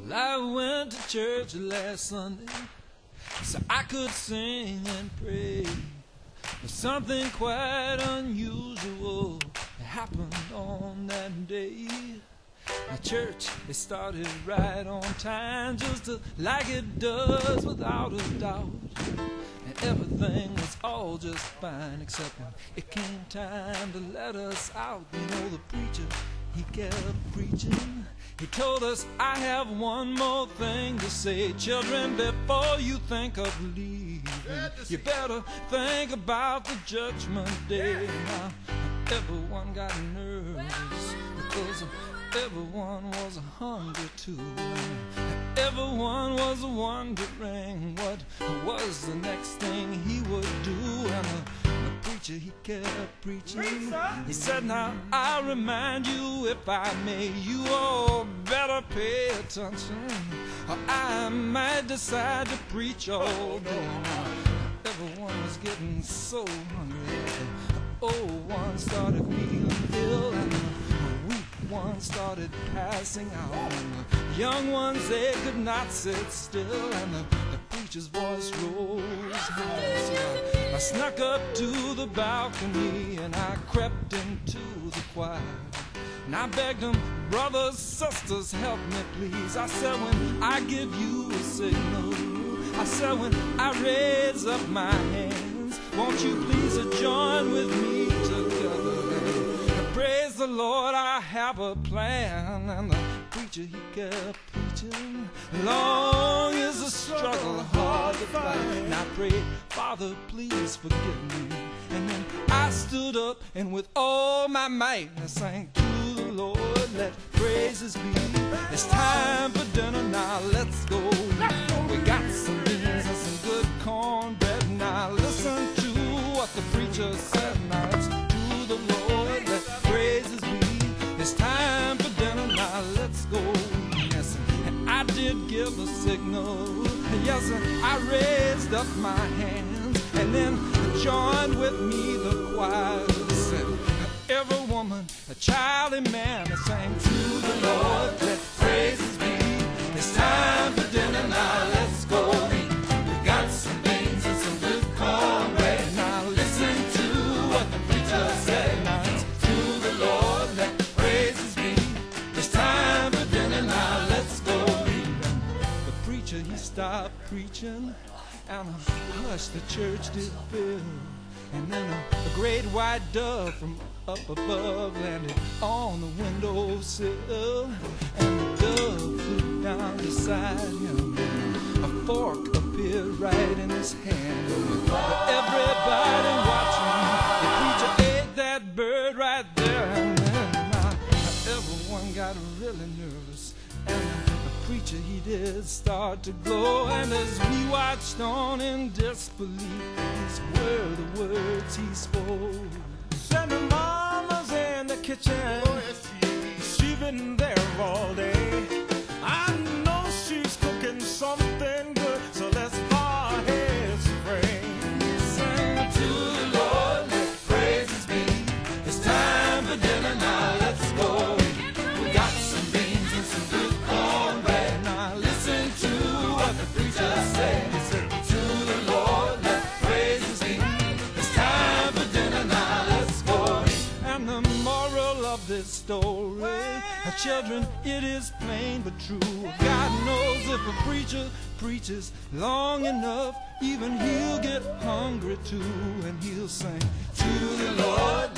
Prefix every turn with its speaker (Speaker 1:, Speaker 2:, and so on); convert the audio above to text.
Speaker 1: Well, I went to church last Sunday so I could sing and pray. But something quite unusual happened on that day. The church, it started right on time, just like it does without a doubt. And everything was all just fine, except when it came time to let us out. You know, the preacher, he kept preaching. He told us, I have one more thing to say. Children, before you think of leaving, you better think about the judgment day. Now, everyone got nervous because everyone was hungry too. Everyone was wondering what was the next thing he would do. And the preacher, he kept preaching. He said, now I'll remind you, if I may, you all better pay attention, or I might decide to preach all day. Everyone was getting so hungry. The old one started feeling ill, and the weak ones started passing out. The young ones, they could not sit still, and the preacher's voice rose high. So I snuck up to the balcony and I crept into the choir. And I begged them, brothers, sisters, help me please. I said, when I give you a signal, I said, when I raise up my hands, won't you please join with me together? Praise the Lord, I have a plan. And the preacher, he kept preaching. Long is the struggle, hard to fight. And I prayed, Father, please forgive me. And then I stood up and with all my might I sang to the Lord, let praises be. It's time for dinner now, let's go. We got some beans and some good cornbread. Now listen to what the preacher said. Now it's to the Lord, let praises be. It's time for dinner now, let's go. Yes, and I did give a signal. Yes, and I raised up my hands, and then joined with me the choir. Said, every woman, a child and man, I sang to the Lord, let praises be. It's time for dinner now, let's go. We got some beans and some good cornbread. Now listen to what the preacher said. Now it's to the Lord, let praises be. It's time for dinner now, let's go. The preacher, he stopped preaching, and a hush the church did fill. And then a great white dove from up above landed on the windowsill, and the dove flew down beside him. A fork appeared right in his hand. Everybody watching, the preacher ate that bird right there. And then everyone got really nervous, and the preacher, he did start to glow. And as we watched on in disbelief, these were the words he spoke.
Speaker 2: Said the mama's in the kitchen, she's been there all day. I know she's cooking something good, so let's bow our heads and pray.
Speaker 1: Sing to the Lord, let praises be. It's time for dinner now, let's go. We got some beans and some good cornbread. Now listen to what the preacher said. He said, to the Lord, let praises be. It's time for dinner now, let's go. And the moral of this story, children, it is plain but true. God knows if a preacher preaches long enough, even he'll get hungry too. And he'll sing to the Lord,